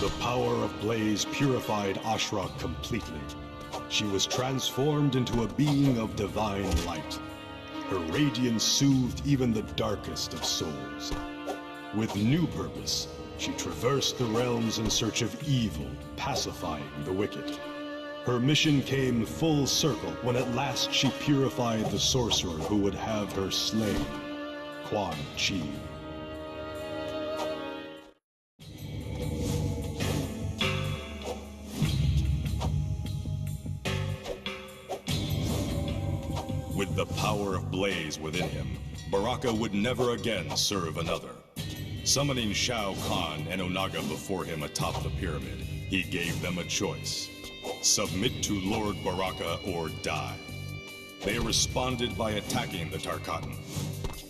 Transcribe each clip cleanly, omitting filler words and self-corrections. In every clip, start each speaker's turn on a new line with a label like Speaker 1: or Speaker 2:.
Speaker 1: The power of Blaze purified Ashrah completely. She was transformed into a being of divine light. Her radiance soothed even the darkest of souls. With new purpose, she traversed the realms in search of evil, pacifying the wicked. Her mission came full circle when at last she purified the sorcerer who would have her slain, Quan. With the power of Blaze within him, Baraka would never again serve another. Summoning Shao Kahn and Onaga before him atop the pyramid, he gave them a choice. Submit to Lord Baraka or die. They responded by attacking the Tarkatan.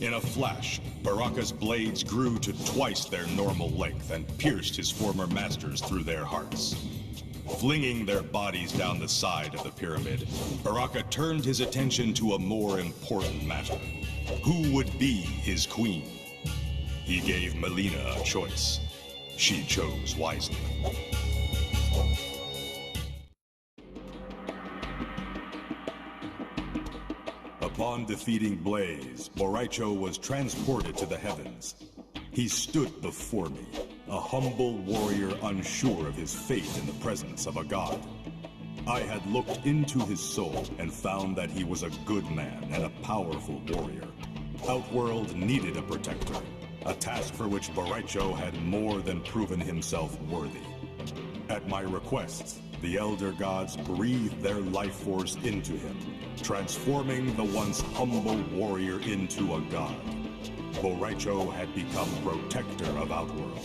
Speaker 1: In a flash, Baraka's blades grew to twice their normal length and pierced his former masters through their hearts. Flinging their bodies down the side of the pyramid, Baraka turned his attention to a more important matter. Who would be his queen? He gave Mileena a choice. She chose wisely. Upon defeating Blaze, Boraicho was transported to the heavens. He stood before me, a humble warrior unsure of his fate in the presence of a god. I had looked into his soul and found that he was a good man and a powerful warrior. Outworld needed a protector, a task for which Boraicho had more than proven himself worthy. At my request, the Elder Gods breathed their life force into him, transforming the once humble warrior into a god. Boraicho had become protector of Outworld.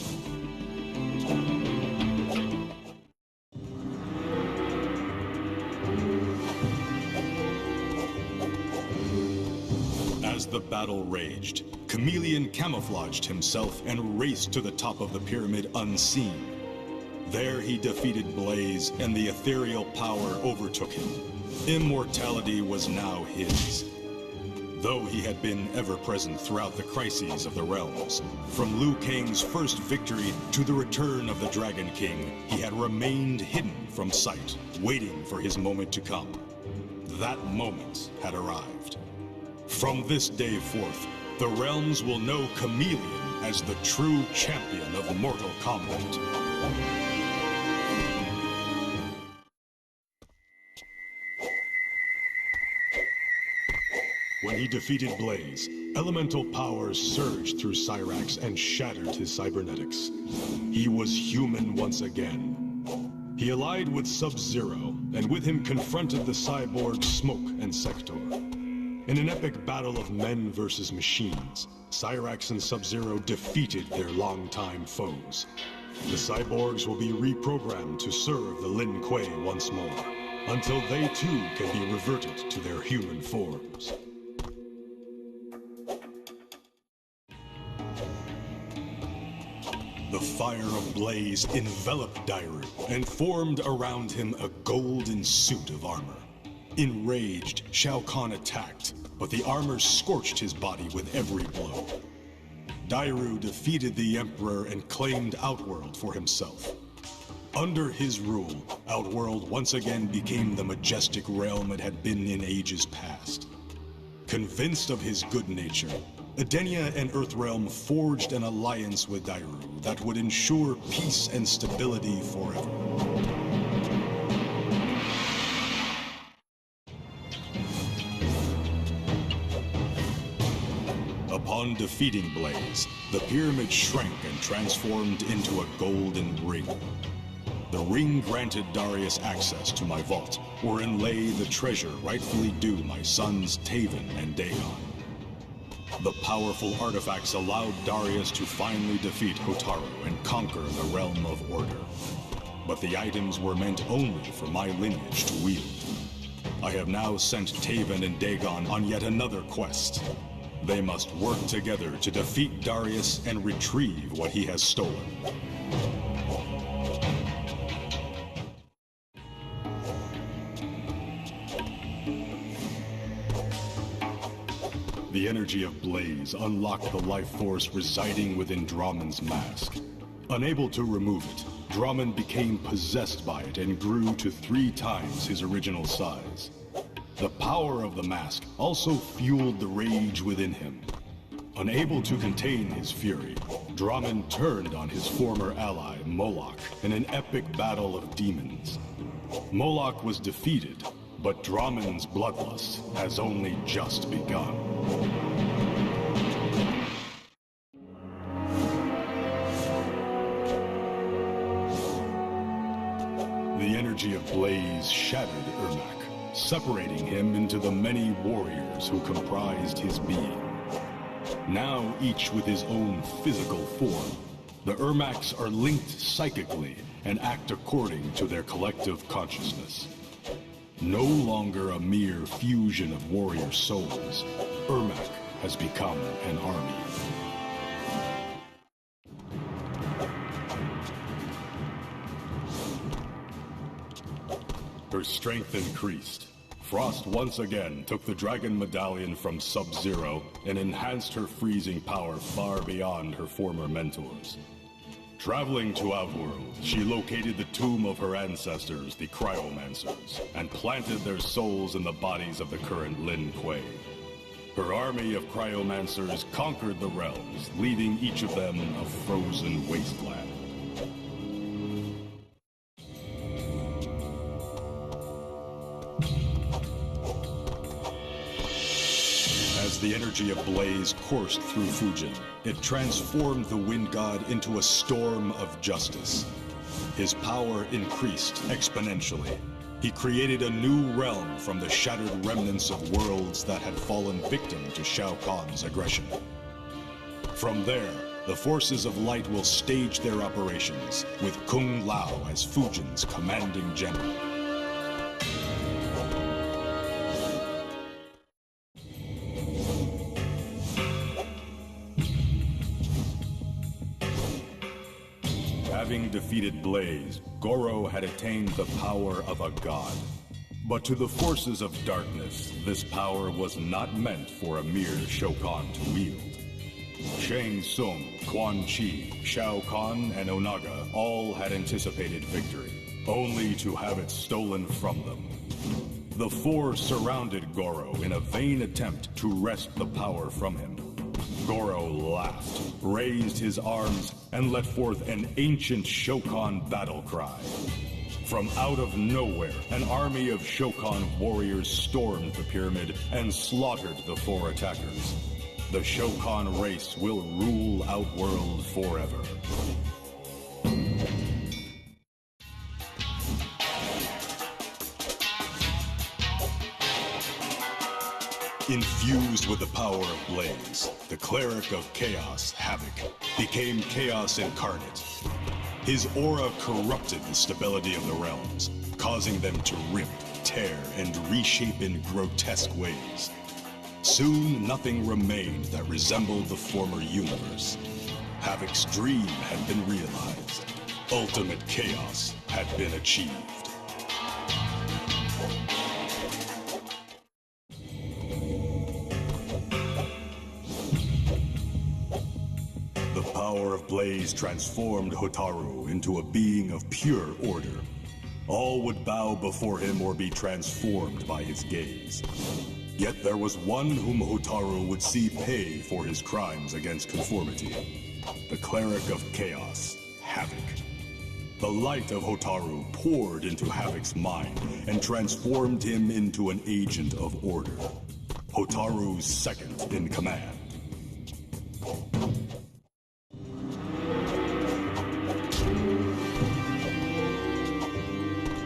Speaker 1: As the battle raged, Chameleon camouflaged himself and raced to the top of the pyramid unseen. There he defeated Blaze, and the ethereal power overtook him. Immortality was now his. Though he had been ever-present throughout the crises of the realms, from Liu Kang's first victory to the return of the Dragon King, he had remained hidden from sight, waiting for his moment to come. That moment had arrived. From this day forth, the realms will know Chameleon as the true champion of Mortal Kombat. When he defeated Blaze, elemental powers surged through Cyrax and shattered his cybernetics. He was human once again. He allied with Sub-Zero, and with him confronted the cyborgs Smoke and Sector. In an epic battle of men versus machines, Cyrax and Sub-Zero defeated their longtime foes. The cyborgs will be reprogrammed to serve the Lin Kuei once more, until they too can be reverted to their human forms. The fire of Blaze enveloped Dairou and formed around him a golden suit of armor. Enraged, Shao Kahn attacked, but the armor scorched his body with every blow. Dairou defeated the Emperor and claimed Outworld for himself. Under his rule, Outworld once again became the majestic realm it had been in ages past. Convinced of his good nature, Edenia and Earthrealm forged an alliance with Dairou that would ensure peace and stability forever. Upon defeating Blaze, the pyramid shrank and transformed into a golden ring. The ring granted Darrius access to my vault, wherein lay the treasure rightfully due my sons Taven and Dagon. The powerful artifacts allowed Darrius to finally defeat Hotaru and conquer the realm of order. But the items were meant only for my lineage to wield. I have now sent Taven and Dagon on yet another quest. They must work together to defeat Darrius and retrieve what he has stolen. The energy of Blaze unlocked the life force residing within Drahmin's mask. Unable to remove it, Drahmin became possessed by it and grew to 3 times his original size. The power of the mask also fueled the rage within him. Unable to contain his fury, Drahmin turned on his former ally, Moloch, in an epic battle of demons. Moloch was defeated, but Drahmin's bloodlust has only just begun. The energy of Blaze shattered Ermac, separating him into the many warriors who comprised his being. Now each with his own physical form, the Ermacs are linked psychically and act according to their collective consciousness. No longer a mere fusion of warrior souls, Ermac has become an army. Her strength increased. Frost once again took the Dragon Medallion from Sub-Zero and enhanced her freezing power far beyond her former mentors. Traveling to Outworld, she located the tomb of her ancestors, the Cryomancers, and planted their souls in the bodies of the current Lin Kuei. Her army of Cryomancers conquered the realms, leaving each of them a frozen wasteland. As the energy of Blaze coursed through Fujin, it transformed the Wind God into a storm of justice. His power increased exponentially. He created a new realm from the shattered remnants of worlds that had fallen victim to Shao Kahn's aggression. From there, the forces of light will stage their operations, with Kung Lao as Fujin's commanding general. Having defeated Blaze, Goro had attained the power of a god. But to the forces of darkness, this power was not meant for a mere Shao Kahn to wield. Shang Tsung, Quan Chi, Shao Kahn, and Onaga all had anticipated victory, only to have it stolen from them. The 4 surrounded Goro in a vain attempt to wrest the power from him. Goro laughed, raised his arms, and let forth an ancient Shokan battle cry. From out of nowhere, an army of Shokan warriors stormed the pyramid and slaughtered the 4 attackers. The Shokan race will rule Outworld forever. Infused with the power of Blaze, the cleric of chaos, Havik, became chaos incarnate. His aura corrupted the stability of the realms, causing them to rip, tear, and reshape in grotesque ways. Soon, nothing remained that resembled the former universe. Havik's dream had been realized. Ultimate chaos had been achieved. The power of Blaze transformed Hotaru into a being of pure order. All would bow before him or be transformed by his gaze. Yet there was one whom Hotaru would see pay for his crimes against conformity. The cleric of chaos, Havik. The light of Hotaru poured into Havik's mind and transformed him into an agent of order. Hotaru's second in command.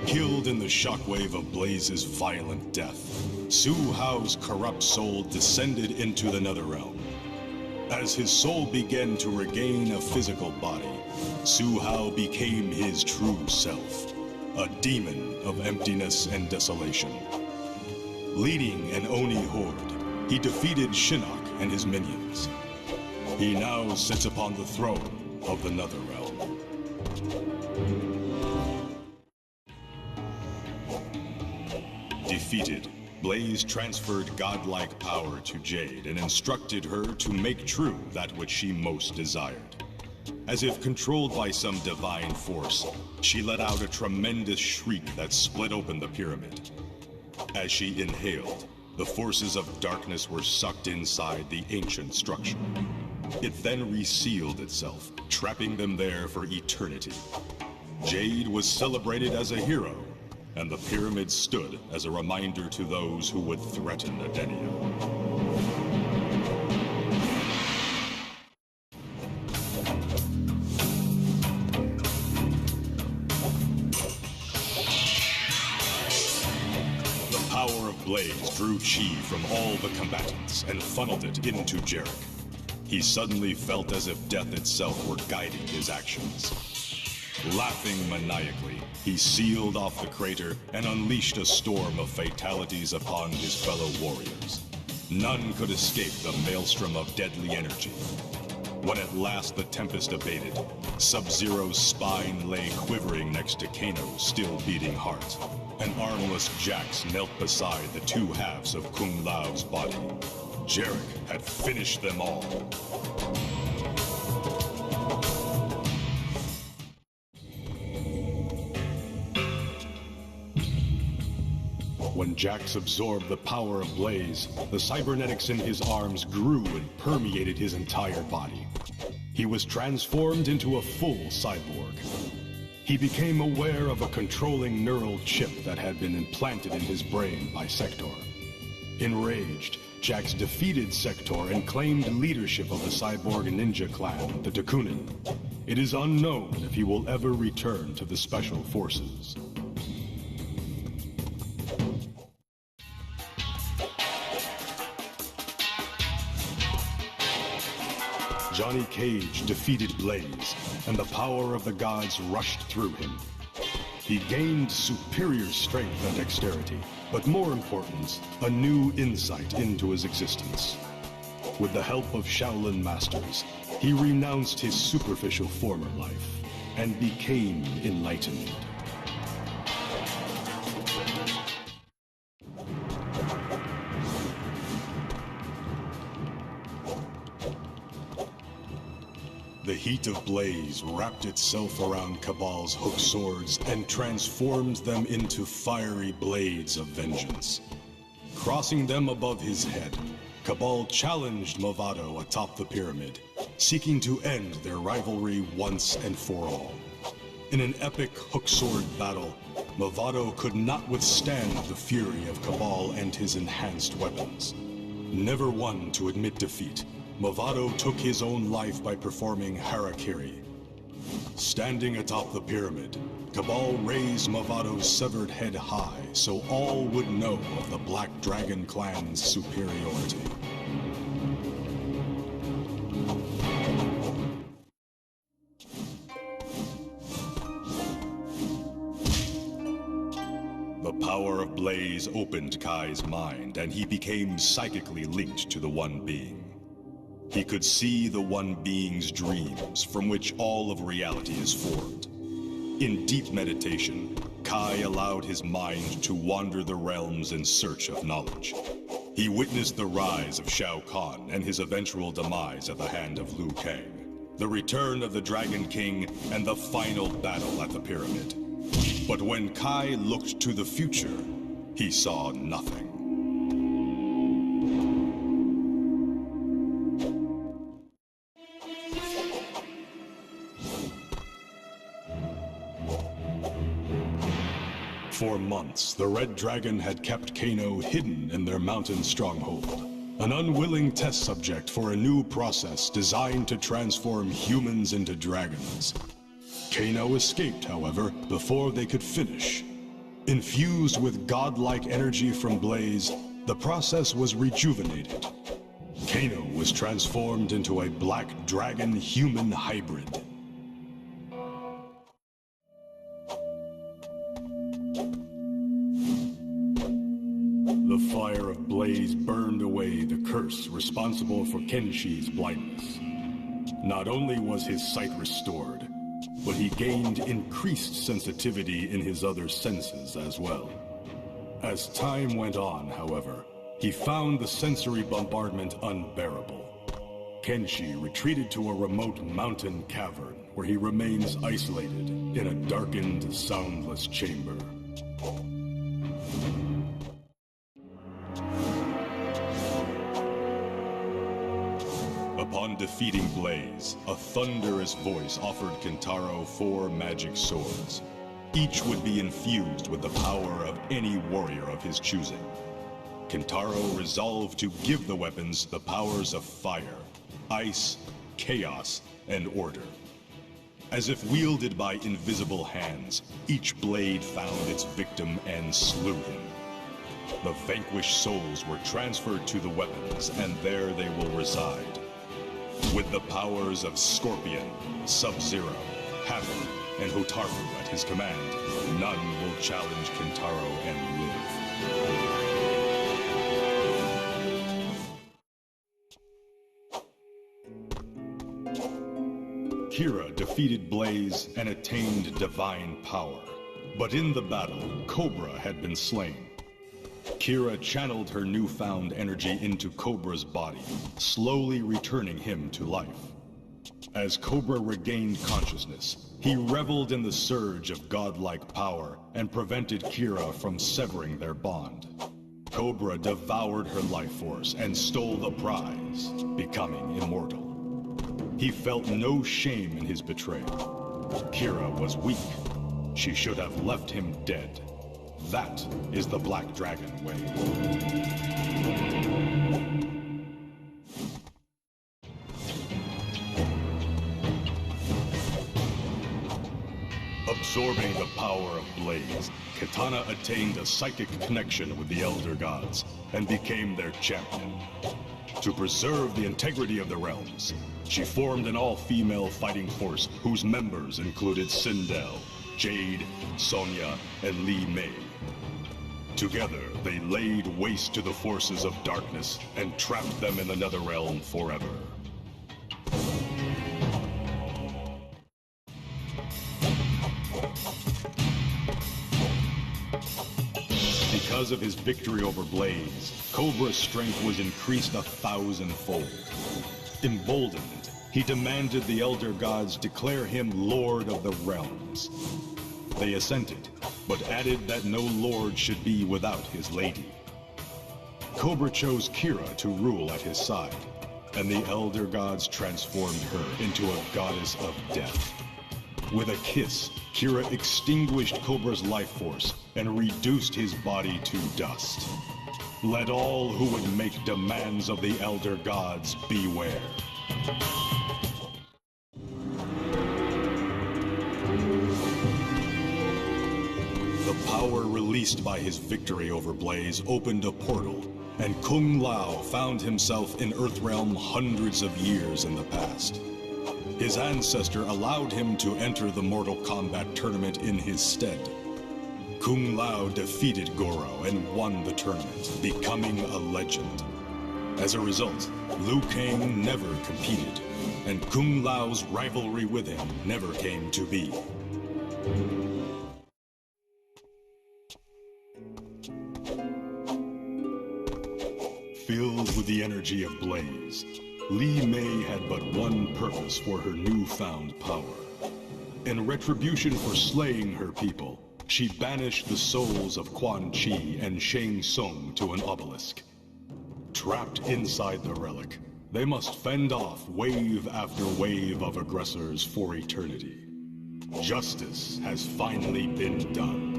Speaker 1: Killed in the shockwave of Blaze's violent death, Su Hao's corrupt soul descended into the Netherrealm. As his soul began to regain a physical body, Su Hao became his true self, a demon of emptiness and desolation. Leading an Oni horde, he defeated Shinnok and his minions. He now sits upon the throne of the Netherrealm. Defeated, Blaze transferred godlike power to Jade and instructed her to make true that which she most desired. As if controlled by some divine force, she let out a tremendous shriek that split open the pyramid. As she inhaled, the forces of darkness were sucked inside the ancient structure. It then resealed itself, trapping them there for eternity. Jade was celebrated as a hero, and the pyramid stood as a reminder to those who would threaten Adenia. The power of Blaze drew chi from all the combatants and funneled it into Jarek. He suddenly felt as if death itself were guiding his actions. Laughing maniacally, he sealed off the crater and unleashed a storm of fatalities upon his fellow warriors. None could escape the maelstrom of deadly energy. When at last the tempest abated, Sub-Zero's spine lay quivering next to Kano's still beating heart. An armless Jax knelt beside the two halves of Kung Lao's body. Jarek had finished them all. When Jax absorbed the power of Blaze, the cybernetics in his arms grew and permeated his entire body. He was transformed into a full cyborg. He became aware of a controlling neural chip that had been implanted in his brain by Sector. Enraged, Jax defeated Sector and claimed leadership of the cyborg ninja clan, the Dakunin. It is unknown if he will ever return to the Special Forces. Johnny Cage defeated Blaze, and the power of the gods rushed through him. He gained superior strength and dexterity, but more important, a new insight into his existence. With the help of Shaolin masters, he renounced his superficial former life, and became enlightened. The heat of Blaze wrapped itself around Kabal's hook swords and transformed them into fiery blades of vengeance. Crossing them above his head, Kabal challenged Mavado atop the pyramid, seeking to end their rivalry once and for all. In an epic hook sword battle, Mavado could not withstand the fury of Kabal and his enhanced weapons. Never one to admit defeat, Mavado took his own life by performing harakiri. Standing atop the pyramid, Kabal raised Mavado's severed head high so all would know of the Black Dragon clan's superiority. The power of Blaze opened Kai's mind, and he became psychically linked to the One Being. He could see the One Being's dreams, from which all of reality is formed. In deep meditation, Kai allowed his mind to wander the realms in search of knowledge. He witnessed the rise of Shao Kahn and his eventual demise at the hand of Liu Kang, the return of the Dragon King, and the final battle at the pyramid. But when Kai looked to the future, he saw nothing. For months, the Red Dragon had kept Kano hidden in their mountain stronghold, an unwilling test subject for a new process designed to transform humans into dragons. Kano escaped, however, before they could finish. Infused with godlike energy from Blaze, the process was rejuvenated. Kano was transformed into a Black Dragon-human hybrid. The fire of Blaze burned away the curse responsible for Kenshi's blindness. Not only was his sight restored, but he gained increased sensitivity in his other senses as well. As time went on, however, he found the sensory bombardment unbearable. Kenshi retreated to a remote mountain cavern where he remains isolated in a darkened, soundless chamber. Upon defeating Blaze, a thunderous voice offered Kintaro 4 magic swords. Each would be infused with the power of any warrior of his choosing. Kintaro resolved to give the weapons the powers of fire, ice, chaos, and order. As if wielded by invisible hands, each blade found its victim and slew him. The vanquished souls were transferred to the weapons, and there they will reside. With the powers of Scorpion, Sub-Zero, Havik, and Hotaru at his command, none will challenge Kintaro and live. Kira defeated Blaze and attained divine power. But in the battle, Kobra had been slain. Kira channeled her newfound energy into Kobra's body, slowly returning him to life. As Kobra regained consciousness, he reveled in the surge of godlike power and prevented Kira from severing their bond. Kobra devoured her life force and stole the prize, becoming immortal. He felt no shame in his betrayal. Kira was weak. She should have left him dead. That is the Black Dragon way. Absorbing the power of Blaze, Kitana attained a psychic connection with the Elder Gods and became their champion. To preserve the integrity of the realms, she formed an all-female fighting force whose members included Sindel, Jade, Sonya, and Li Mei. Together, they laid waste to the forces of darkness and trapped them in the Netherrealm forever. Because of his victory over Blaze, Kobra's strength was increased 1,000-fold. Emboldened, he demanded the Elder Gods declare him Lord of the Realms. They assented, but added that no lord should be without his lady. Kobra chose Kira to rule at his side, and the Elder Gods transformed her into a goddess of death. With a kiss, Kira extinguished Kobra's life force and reduced his body to dust. Let all who would make demands of the Elder Gods beware. The power released by his victory over Blaze opened a portal, and Kung Lao found himself in Earthrealm hundreds of years in the past. His ancestor allowed him to enter the Mortal Kombat tournament in his stead. Kung Lao defeated Goro and won the tournament, becoming a legend. As a result, Liu Kang never competed, and Kung Lao's rivalry with him never came to be. Filled with the energy of Blaze, Li Mei had but one purpose for her newfound power. In retribution for slaying her people, she banished the souls of Quan Chi and Shang Tsung to an obelisk. Trapped inside the relic, they must fend off wave after wave of aggressors for eternity. Justice has finally been done.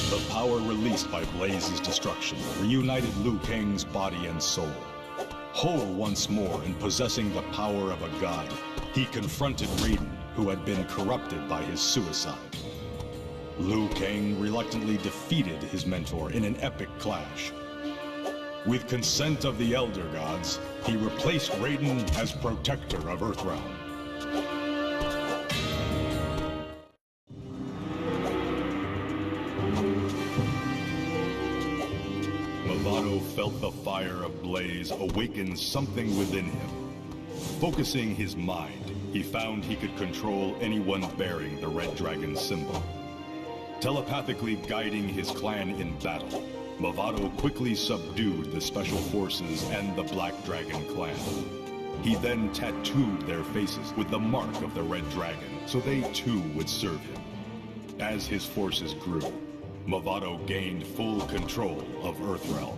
Speaker 1: The power released by Blaze's destruction reunited Liu Kang's body and soul. Whole once more and possessing the power of a god, he confronted Raiden, who had been corrupted by his suicide. Liu Kang reluctantly defeated his mentor in an epic clash. With consent of the Elder Gods, he replaced Raiden as protector of Earthrealm. Mavado felt the fire of Blaze awaken something within him. Focusing his mind, he found he could control anyone bearing the Red Dragon symbol. Telepathically guiding his clan in battle, Mavado quickly subdued the Special Forces and the Black Dragon clan. He then tattooed their faces with the mark of the Red Dragon, so they too would serve him. As his forces grew, Mavado gained full control of Earthrealm.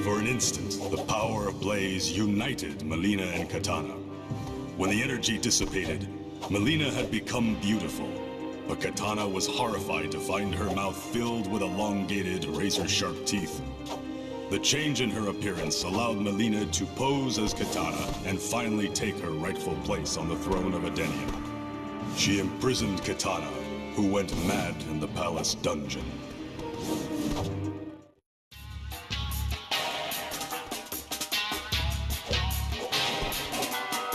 Speaker 1: For an instant, the power of Blaze united Mileena and Kitana. When the energy dissipated, Mileena had become beautiful, but Kitana was horrified to find her mouth filled with elongated, razor-sharp teeth. The change in her appearance allowed Mileena to pose as Kitana and finally take her rightful place on the throne of Edenia. She imprisoned Kitana, who went mad in the palace dungeon.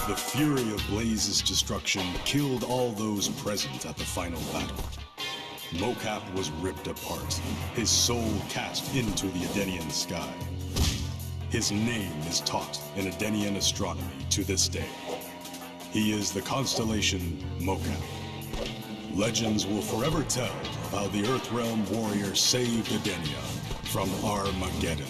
Speaker 1: The fury of Blaze's destruction killed all those present at the final battle. Mokap was ripped apart, his soul cast into the Edenian sky. His name is taught in Edenian astronomy to this day. He is the constellation Mokap. Legends will forever tell of how the Earthrealm warrior saved Edenia from Armageddon.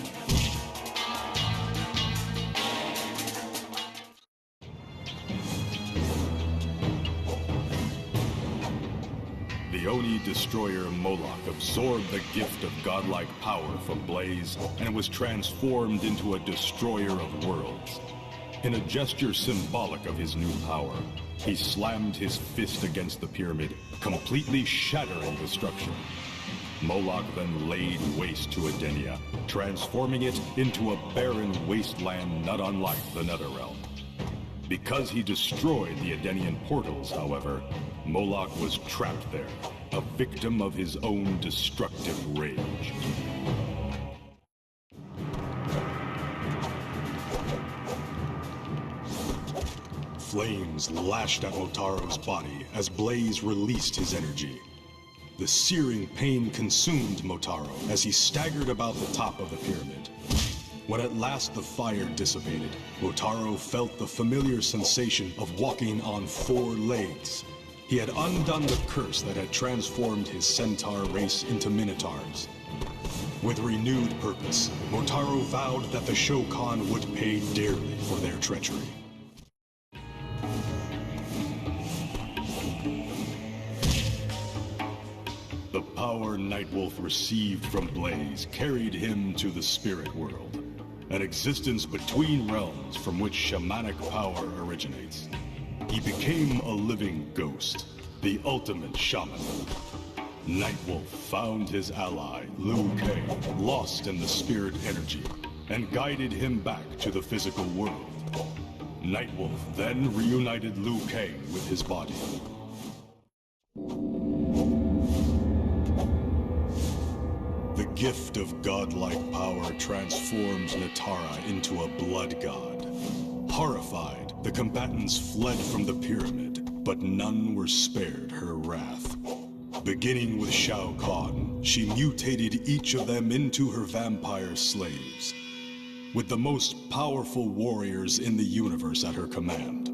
Speaker 1: The Oni destroyer Moloch absorbed the gift of godlike power from Blaze and was transformed into a destroyer of worlds. In a gesture symbolic of his new power, he slammed his fist against the pyramid, completely shattering the structure. Moloch then laid waste to Edenia, transforming it into a barren wasteland not unlike the Netherrealm. Because he destroyed the Edenian portals, however, Moloch was trapped there, a victim of his own destructive rage. Flames lashed at Hotaru's body as Blaze released his energy. The searing pain consumed Motaro as he staggered about the top of the pyramid. When at last the fire dissipated, Motaro felt the familiar sensation of walking on 4 legs. He had undone the curse that had transformed his centaur race into minotaurs. With renewed purpose, Motaro vowed that the Shokan would pay dearly for their treachery. The power Nightwolf received from Blaze carried him to the spirit world, an existence between realms from which shamanic power originates. He became a living ghost, the ultimate shaman. Nightwolf found his ally, Liu Kang, lost in the spirit energy, and guided him back to the physical world. Nightwolf then reunited Liu Kang with his body. The gift of godlike power transformed Nitara into a blood god. Horrified, the combatants fled from the pyramid, but none were spared her wrath. Beginning with Shao Kahn, she mutated each of them into her vampire slaves. With the most powerful warriors in the universe at her command,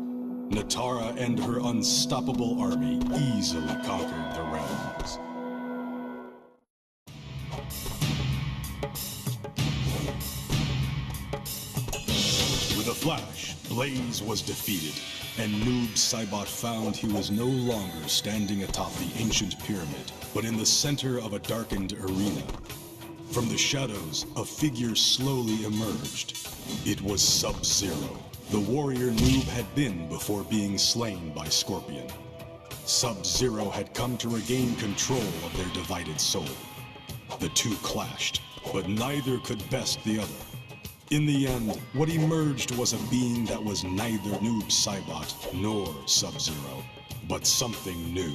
Speaker 1: Nitara and her unstoppable army easily conquered the realms. With a flash, Blaze was defeated, and Noob Saibot found he was no longer standing atop the ancient pyramid, but in the center of a darkened arena. From the shadows, a figure slowly emerged. It was Sub-Zero, the warrior Noob had been before being slain by Scorpion. Sub-Zero had come to regain control of their divided soul. The two clashed, but neither could best the other. In the end, what emerged was a being that was neither Noob Saibot nor Sub-Zero, but something new.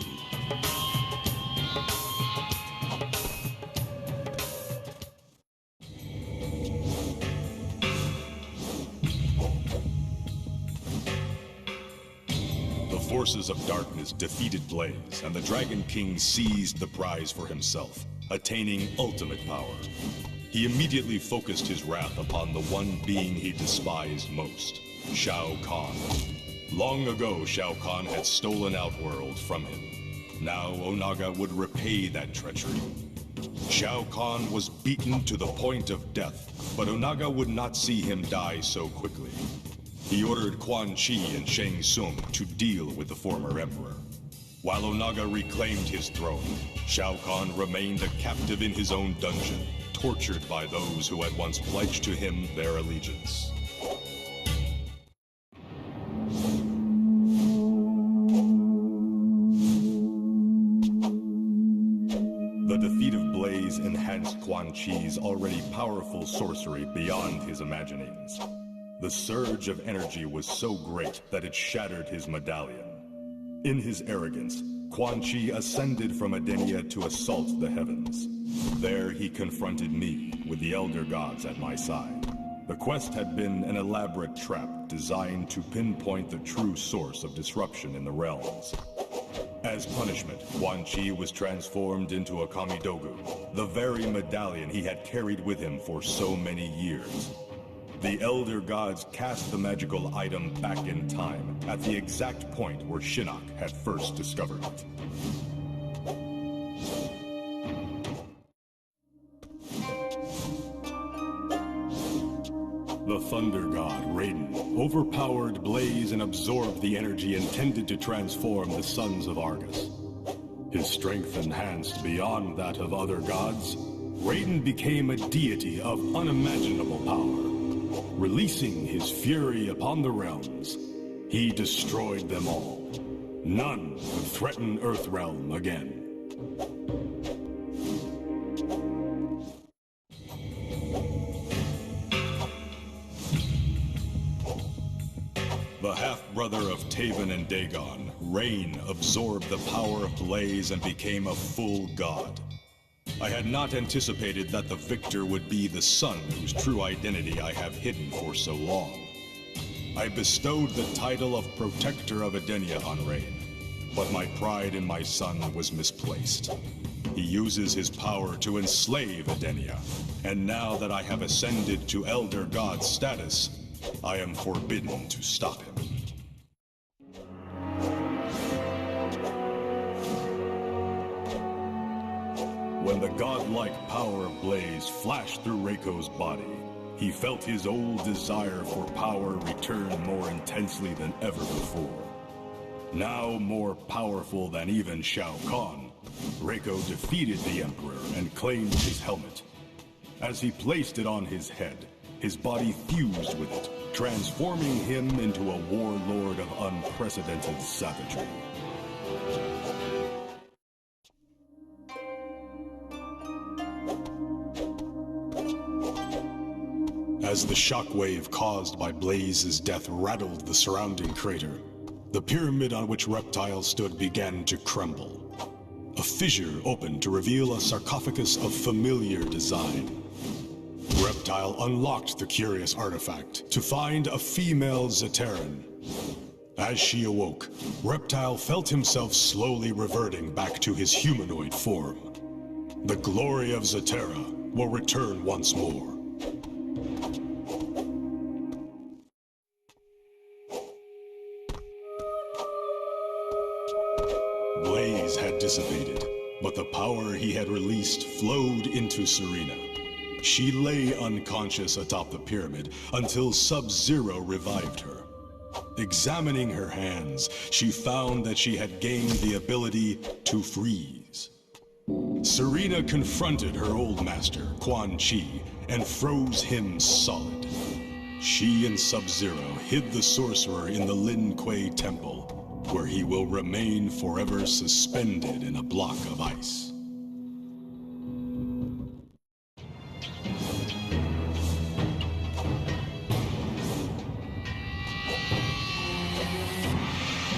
Speaker 1: The forces of darkness defeated Blaze, and the Dragon King seized the prize for himself. attaining ultimate power. He immediately focused his wrath upon the one being he despised most, Shao Kahn. Long ago, Shao Kahn had stolen Outworld from him. Now Onaga would repay that treachery. Shao Kahn was beaten to the point of death, but Onaga would not see him die so quickly. He ordered Quan Chi and Shang Tsung to deal with the former emperor. While Onaga reclaimed his throne, Shao Kahn remained a captive in his own dungeon, tortured by those who had once pledged to him their allegiance. The defeat of Blaze enhanced Quan Chi's already powerful sorcery beyond his imaginings. The surge of energy was so great that it shattered his medallion. In his arrogance, Quan Chi ascended from Edenia to assault the heavens. There he confronted me, with the Elder Gods at my side. The quest had been an elaborate trap designed to pinpoint the true source of disruption in the realms. As punishment, Quan Chi was transformed into a Kamidogu, the very medallion he had carried with him for so many years. The Elder Gods cast the magical item back in time, at the exact point where Shinnok had first discovered it. The Thunder God, Raiden, overpowered Blaze and absorbed the energy intended to transform the Sons of Argus. His strength enhanced beyond that of other gods, Raiden became a deity of unimaginable power. Releasing his fury upon the realms, he destroyed them all. None would threaten Earthrealm again. The half-brother of Taven and Dagon, Rain absorbed the power of Blaze and became a full god. I had not anticipated that the victor would be the son whose true identity I have hidden for so long. I bestowed the title of Protector of Edenia on Rain, but my pride in my son was misplaced. He uses his power to enslave Edenia, and now that I have ascended to Elder God status, I am forbidden to stop him. When the godlike power of Blaze flashed through Reiko's body, he felt his old desire for power return more intensely than ever before. Now more powerful than even Shao Kahn, Reiko defeated the Emperor and claimed his helmet. As he placed it on his head, his body fused with it, transforming him into a warlord of unprecedented savagery. As the shockwave caused by Blaze's death rattled the surrounding crater, the pyramid on which Reptile stood began to crumble. A fissure opened to reveal a sarcophagus of familiar design. Reptile unlocked the curious artifact to find a female Zaterran. As she awoke, Reptile felt himself slowly reverting back to his humanoid form. The glory of Zatera will return once more. Blaze had dissipated, but the power he had released flowed into Serena. She lay unconscious atop the pyramid until Sub-Zero revived her. Examining her hands, she found that she had gained the ability to freeze. Serena confronted her old master, Quan Chi, and froze him solid. She and Sub-Zero hid the sorcerer in the Lin Kuei Temple, where he will remain forever suspended in a block of ice.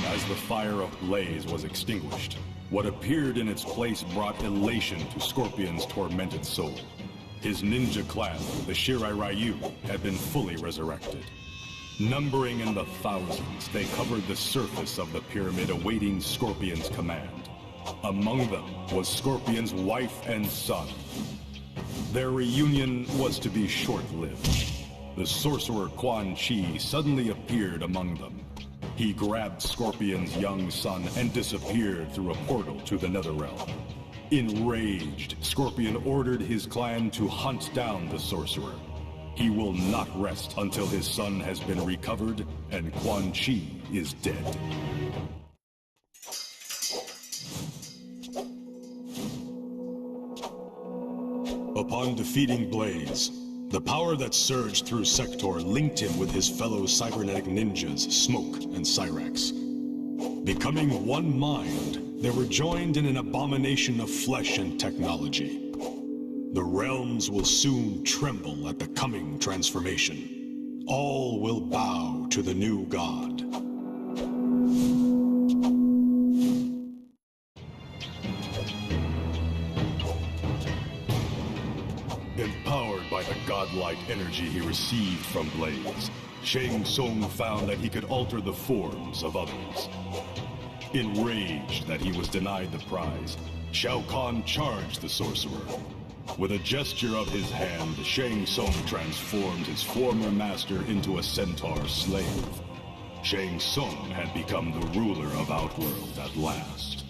Speaker 1: As the fire of Blaze was extinguished, what appeared in its place brought elation to Scorpion's tormented soul. His ninja clan, the Shirai Ryu, had been fully resurrected. Numbering in the thousands, they covered the surface of the pyramid awaiting Scorpion's command. Among them was Scorpion's wife and son. Their reunion was to be short-lived. The sorcerer Quan suddenly appeared among them. He grabbed Scorpion's young son and disappeared through a portal to the Netherrealm. Enraged, Scorpion ordered his clan to hunt down the sorcerer. He will not rest until his son has been recovered and Quan is dead. Upon defeating Blaze, the power that surged through Sector linked him with his fellow cybernetic ninjas, Smoke and Cyrax. Becoming one mind, they were joined in an abomination of flesh and technology. The realms will soon tremble at the coming transformation. All will bow to the new god. Empowered by the godlike energy he received from Blaze, Shang Tsung found that he could alter the forms of others. Enraged that he was denied the prize, Shao Kahn charged the sorcerer. With a gesture of his hand, Shang Tsung transformed his former master into a centaur slave. Shang Tsung had become the ruler of Outworld at last.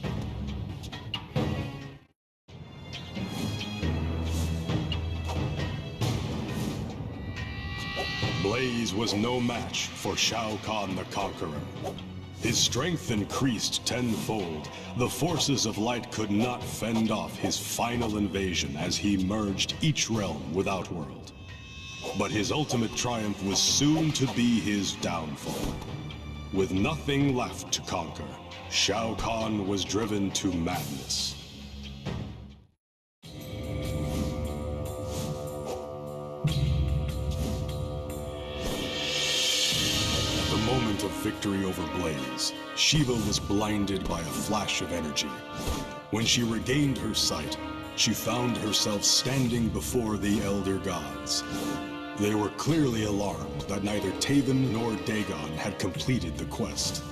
Speaker 1: Blaze was no match for Shao Kahn the Conqueror. His strength increased tenfold. The forces of light could not fend off his final invasion as he merged each realm with Outworld. But his ultimate triumph was soon to be his downfall. With nothing left to conquer, Shao Kahn was driven to madness. Of victory over Blaze, Shiva was blinded by a flash of energy. When she regained her sight, she found herself standing before the Elder Gods. They were clearly alarmed that neither Taven nor Dagon had completed the quest.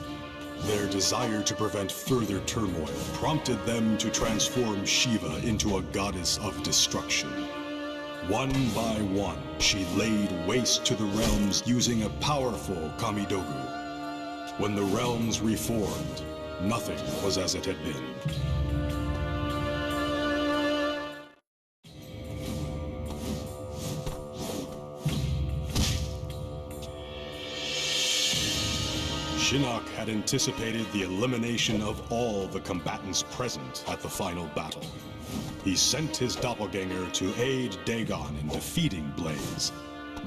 Speaker 1: Their desire to prevent further turmoil prompted them to transform Shiva into a goddess of destruction. One by one, she laid waste to the realms using a powerful Kamidogu. When the realms reformed, nothing was as it had been. Shinnok had anticipated the elimination of all the combatants present at the final battle. He sent his doppelganger to aid Dagon in defeating Blaze.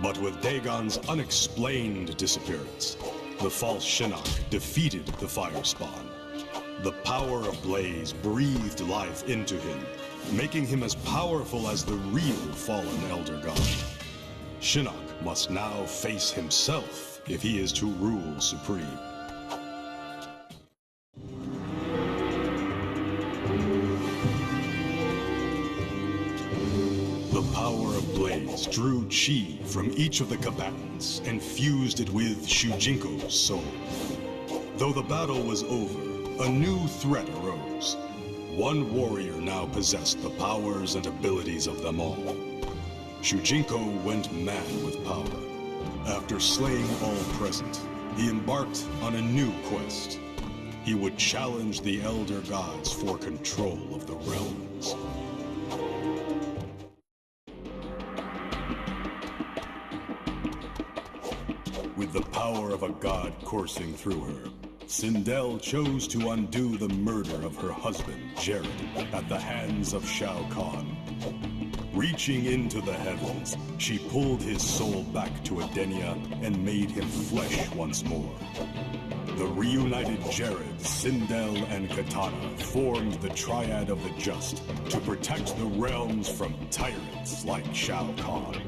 Speaker 1: But with Dagon's unexplained disappearance, the false Shinnok defeated the Firespawn. The power of Blaze breathed life into him, making him as powerful as the real fallen Elder God. Shinnok must now face himself if he is to rule supreme. The power of Blaze drew chi from each of the combatants and fused it with Shujinko's soul. Though the battle was over, a new threat arose. One warrior now possessed the powers and abilities of them all. Shujinko went mad with power. After slaying all present, he embarked on a new quest. He would challenge the Elder Gods for control of the realms. With the power of a god coursing through her, Sindel chose to undo the murder of her husband, Jarek, at the hands of Shao Kahn. Reaching into the heavens, she pulled his soul back to Edenia and made him flesh once more. The reunited Jared, Sindel, and Kitana formed the Triad of the Just to protect the realms from tyrants like Shao Kahn.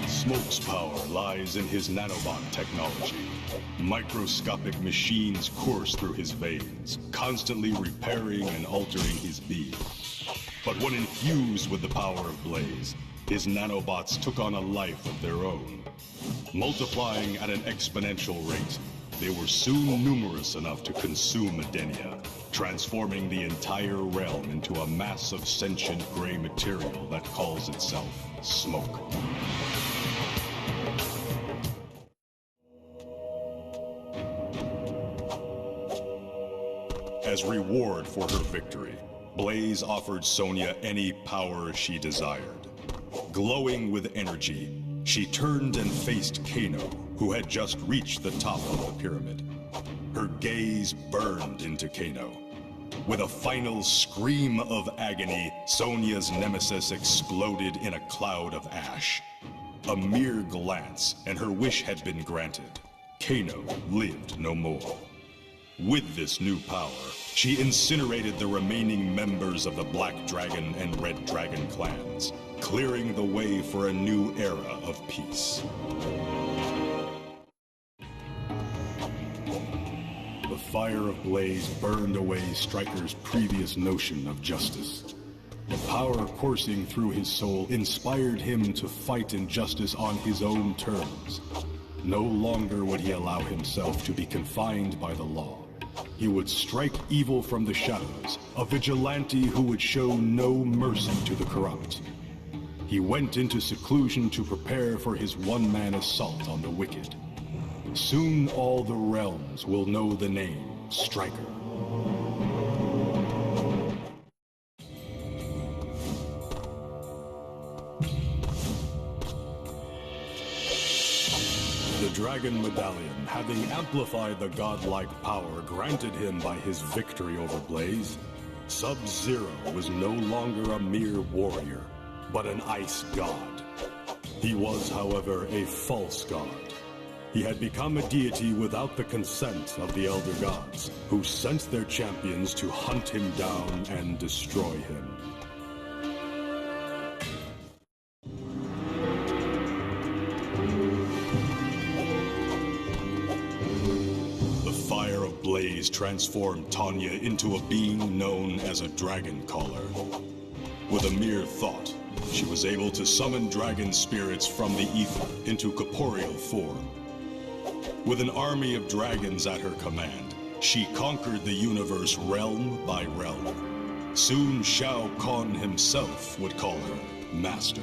Speaker 1: Smoke's power lies in his nanobot technology. Microscopic machines course through his veins, constantly repairing and altering his being. But when infused with the power of Blaze, his nanobots took on a life of their own. Multiplying at an exponential rate, they were soon numerous enough to consume Edenia, transforming the entire realm into a mass of sentient gray material that calls itself smoke. As reward for her victory, Blaze offered Sonya any power she desired. Glowing with energy, she turned and faced Kano, who had just reached the top of the pyramid. Her gaze burned into Kano. With a final scream of agony, Sonya's nemesis exploded in a cloud of ash. A mere glance, and her wish had been granted. Kano lived no more. With this new power, she incinerated the remaining members of the Black Dragon and Red Dragon clans, clearing the way for a new era of peace. The fire of Blaze burned away Striker's previous notion of justice. The power coursing through his soul inspired him to fight injustice on his own terms. No longer would he allow himself to be confined by the law. He would strike evil from the shadows, a vigilante who would show no mercy to the corrupt. He went into seclusion to prepare for his one-man assault on the wicked. Soon all the realms will know the name Striker. The Dragon Medallion, having amplified the godlike power granted him by his victory over Blaze, Sub-Zero was no longer a mere warrior, but an ice god. He was, however, a false god. He had become a deity without the consent of the Elder Gods, who sent their champions to hunt him down and destroy him. Blaze transformed Tanya into a being known as a dragon caller. With a mere thought, she was able to summon dragon spirits from the ether into corporeal form. With an army of dragons at her command, she conquered the universe realm by realm. Soon Shao Kahn himself would call her Master.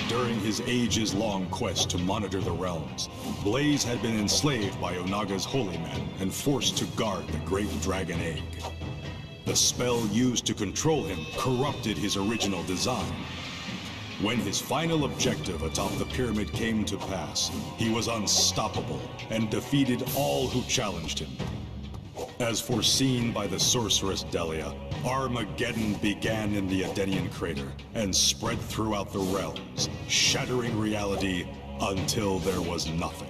Speaker 1: During his ages-long quest to monitor the realms, Blaze had been enslaved by Onaga's holy men and forced to guard the great dragon egg. The spell used to control him corrupted his original design. When his final objective atop the pyramid came to pass, he was unstoppable and defeated all who challenged him. As foreseen by the sorceress Delia, Armageddon began in the Edenian crater and spread throughout the realms, shattering reality until there was nothing.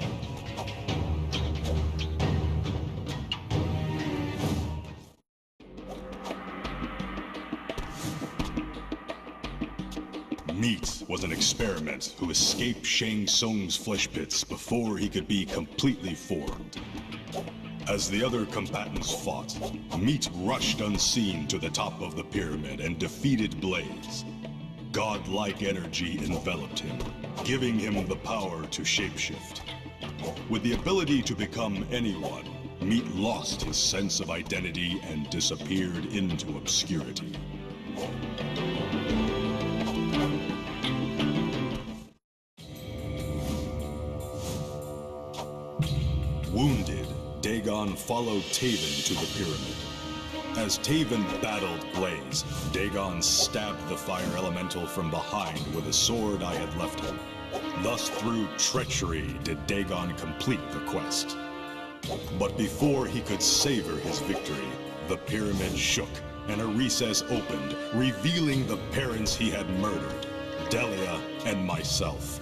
Speaker 1: Meat was an experiment who escaped Shang Tsung's flesh pits before he could be completely formed. As the other combatants fought, Meat rushed unseen to the top of the pyramid and defeated Blaze. Godlike energy enveloped him, giving him the power to shapeshift. With the ability to become anyone, Meat lost his sense of identity and disappeared into obscurity. Wounded, Dagon followed Taven to the pyramid. As Taven battled Blaze, Dagon stabbed the fire elemental from behind with a sword I had left him. Thus through treachery did Dagon complete the quest. But before he could savor his victory, the pyramid shook and a recess opened, revealing the parents he had murdered, Delia and myself.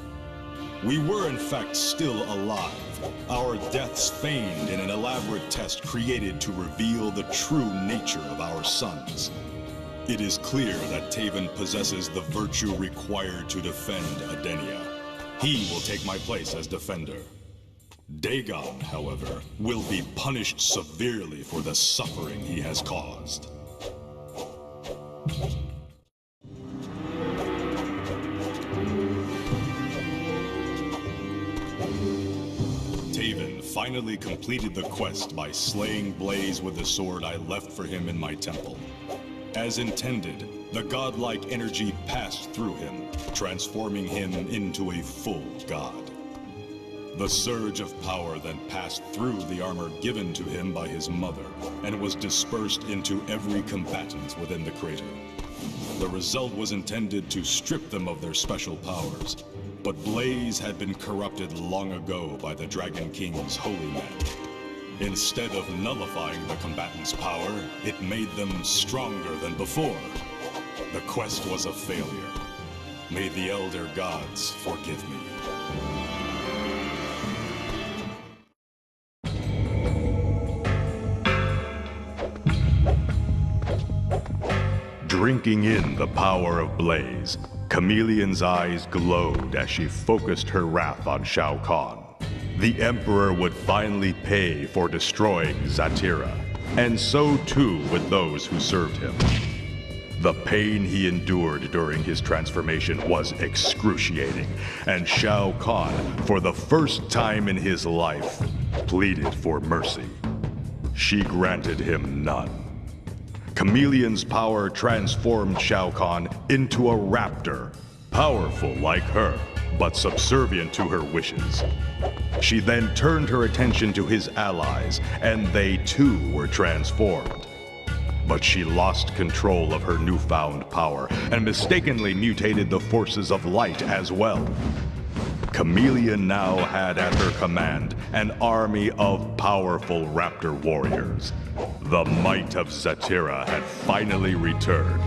Speaker 1: We were in fact still alive, our deaths feigned in an elaborate test created to reveal the true nature of our sons. It is clear that Taven possesses the virtue required to defend Edenia. He will take my place as defender. Dagon, however, will be punished severely for the suffering he has caused. Taven finally completed the quest by slaying Blaze with the sword I left for him in my temple. As intended, the godlike energy passed through him, transforming him into a full god. The surge of power then passed through the armor given to him by his mother, and was dispersed into every combatant within the crater. The result was intended to strip them of their special powers, but Blaze had been corrupted long ago by the Dragon King's holy men. Instead of nullifying the combatants' power, it made them stronger than before. The quest was a failure. May the Elder Gods forgive me. Drinking in the power of Blaze, Chameleon's eyes glowed as she focused her wrath on Shao Kahn. The Emperor would finally pay for destroying Zatira, and so too would those who served him. The pain he endured during his transformation was excruciating, and Shao Kahn, for the first time in his life, pleaded for mercy. She granted him none. Chameleon's power transformed Shao Kahn into a raptor, powerful like her, but subservient to her wishes. She then turned her attention to his allies, and they too were transformed. But she lost control of her newfound power, and mistakenly mutated the forces of light as well. Chameleon now had at her command an army of powerful raptor warriors. The might of Zatira had finally returned.